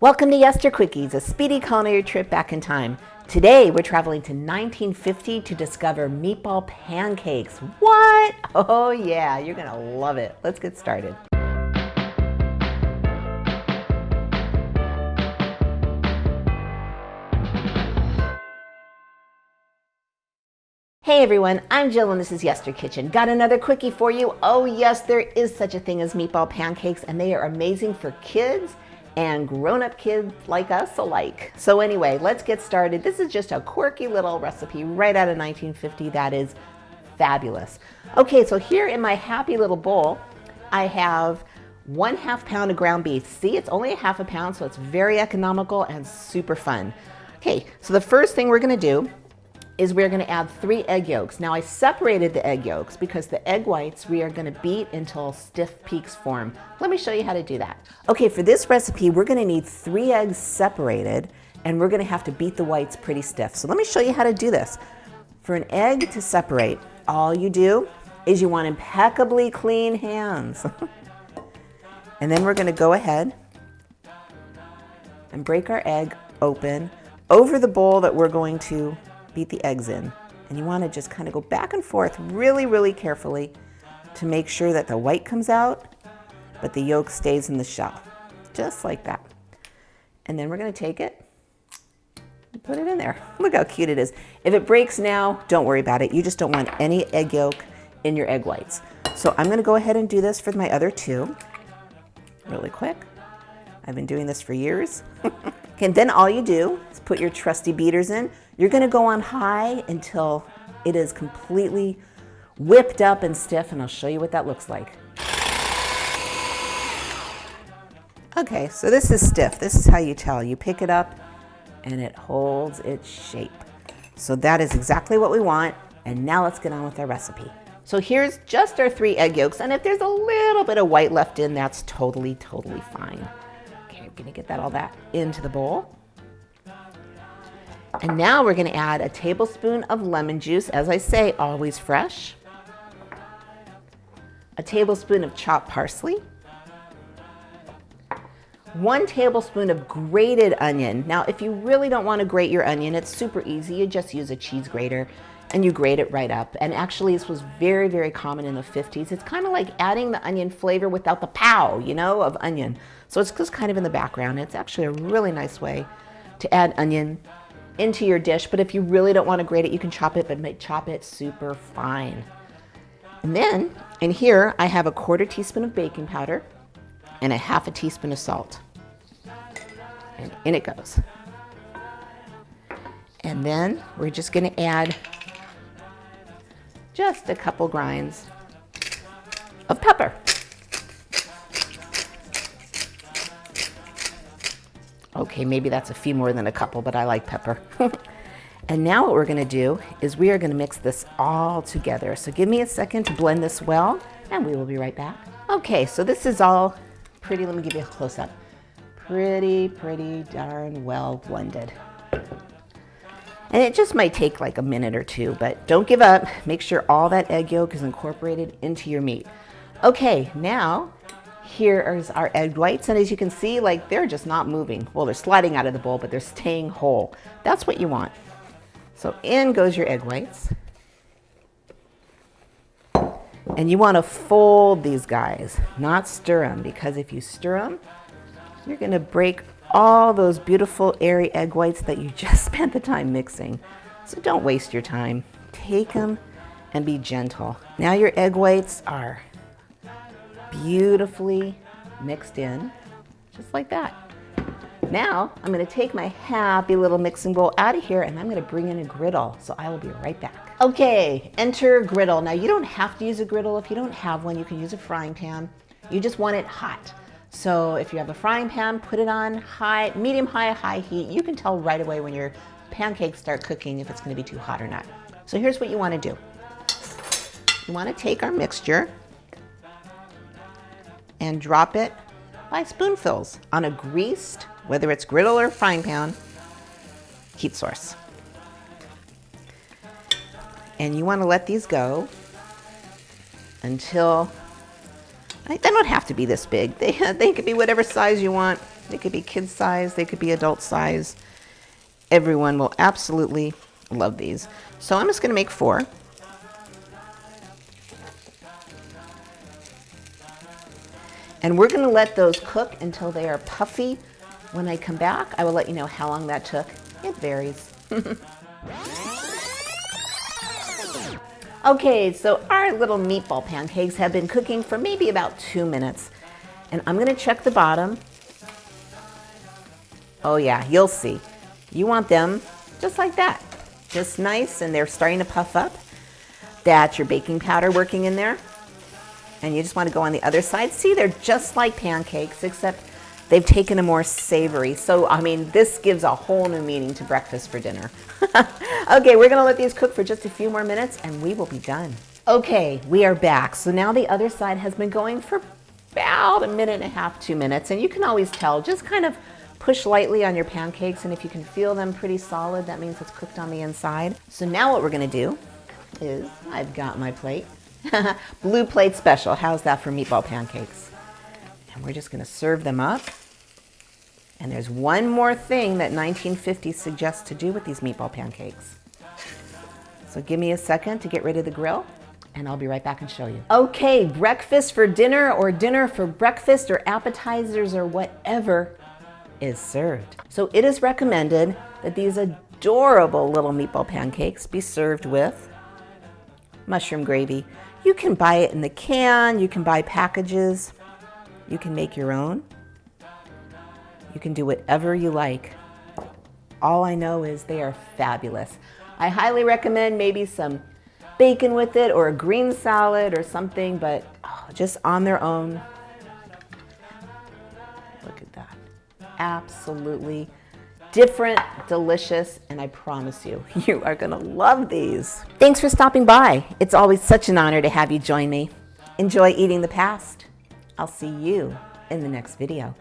Welcome to Yester Quickies, a speedy culinary trip back in time. Today we're traveling to 1950 to discover meatball pancakes. What? Oh yeah, you're gonna love it. Let's get started. Hey everyone, I'm Jill and this is Yester Kitchen. Got another quickie for you. Oh yes, there is such a thing as meatball pancakes and they are amazing for kids and grown-up kids like us alike. So anyway, let's get started. This is just a quirky little recipe right out of 1950 that is fabulous. Okay, so here in my happy little bowl, I have 1/2 pound of ground beef. See, it's only 1/2 pound, so it's very economical and super fun. Okay, so the first thing we're gonna do is we're gonna add 3 egg yolks. Now I separated the egg yolks because the egg whites we are gonna beat until stiff peaks form. Let me show you how to do that. Okay, for this recipe, we're gonna need 3 eggs separated and we're gonna have to beat the whites pretty stiff. So let me show you how to do this. For an egg to separate, all you do is you want impeccably clean hands. And then we're gonna go ahead and break our egg open over the bowl that we're going to beat the eggs in. And you want to just kind of go back and forth really carefully to make sure that the white comes out, but the yolk stays in the shell, just like that. And then we're going to take it and put it in there. Look how cute it is. If it breaks now, don't worry about it. You just don't want any egg yolk in your egg whites. So I'm going to go ahead and do this for my other 2 really quick. I've been doing this for years. Okay, and then all you do is put your trusty beaters in. You're gonna go on high until it is completely whipped up and stiff, and I'll show you what that looks like. Okay, so this is stiff. This is how you tell. You pick it up and it holds its shape. So that is exactly what we want, and now let's get on with our recipe. So here's just our 3 egg yolks, and if there's a little bit of white left in, that's totally fine. I'm gonna get all that into the bowl. And now we're gonna add a tablespoon of lemon juice, as I say, always fresh. A tablespoon of chopped parsley. 1 tablespoon of grated onion. Now, if you really don't wanna grate your onion, it's super easy. You just use a cheese grater and you grate it right up. And actually, this was very common in the 50s. It's kind of like adding the onion flavor without the pow, you know, of onion. So it's just kind of in the background. It's actually a really nice way to add onion into your dish. But if you really don't want to grate it, you can chop it, but chop it super fine. And then in here, I have a 1/4 teaspoon of baking powder and a 1/2 teaspoon of salt. And in it goes. And then we're just going to add just a couple grinds of pepper. Okay, maybe that's a few more than a couple, but I like pepper. And now what we're gonna do is we are gonna mix this all together. So give me a second to blend this well, and we will be right back. Okay, so this is all pretty, let me give you a close-up. Pretty darn well blended. And it just might take like a minute or 2, but don't give up. Make sure all that egg yolk is incorporated into your meat. Okay, now here is our egg whites, and as you can see, like they're just not moving. Well, they're sliding out of the bowl, but they're staying whole. That's what you want. So in goes your egg whites. And you want to fold these guys, not stir them, because if you stir them, you're gonna break all those beautiful airy egg whites that you just spent the time mixing. So don't waste your time. Take them and be gentle. Now your egg whites are beautifully mixed in, just like that. Now I'm gonna take my happy little mixing bowl out of here and I'm gonna bring in a griddle. So I will be right back. Okay, enter griddle. Now you don't have to use a griddle. If you don't have one, you can use a frying pan. You just want it hot. So if you have a frying pan, put it on high, medium high heat. You can tell right away when your pancakes start cooking if it's gonna be too hot or not. So here's what you wanna do. You wanna take our mixture and drop it by spoonfuls on a greased, whether it's griddle or frying pan, heat source. And you wanna let these go until They don't have to be this big. They can be whatever size you want. They could be kid size, they could be adult size. Everyone will absolutely love these. So I'm just gonna make 4. And we're gonna let those cook until they are puffy. When I come back, I will let you know how long that took. It varies. Okay, so our little meatball pancakes have been cooking for maybe about 2 minutes. And I'm gonna check the bottom. Oh yeah, you'll see. You want them just like that. Just nice, and they're starting to puff up. That's your baking powder working in there. And you just want to go on the other side. See, they're just like pancakes, except they've taken a more savory. So, I mean, this gives a whole new meaning to breakfast for dinner. Okay, we're gonna let these cook for just a few more minutes and we will be done. Okay, we are back. So now the other side has been going for about 1.5 minutes, 2 minutes. And you can always tell, just kind of push lightly on your pancakes, and if you can feel them pretty solid, that means it's cooked on the inside. So now what we're gonna do is, I've got my plate. Blue plate special. How's that for meatball pancakes? And we're just going to serve them up. And there's one more thing that 1950 suggests to do with these meatball pancakes. So give me a second to get rid of the grill, and I'll be right back and show you. Okay, breakfast for dinner, or dinner for breakfast, or appetizers, or whatever is served. So it is recommended that these adorable little meatball pancakes be served with mushroom gravy. You can buy it in the can, you can buy packages, you can make your own. You can do whatever you like. All I know is they are fabulous. I highly recommend maybe some bacon with it, or a green salad or something, but just on their own. Look at that. Absolutely different, delicious, and I promise you, you are gonna love these. Thanks for stopping by. It's always such an honor to have you join me. Enjoy eating the past. I'll see you in the next video.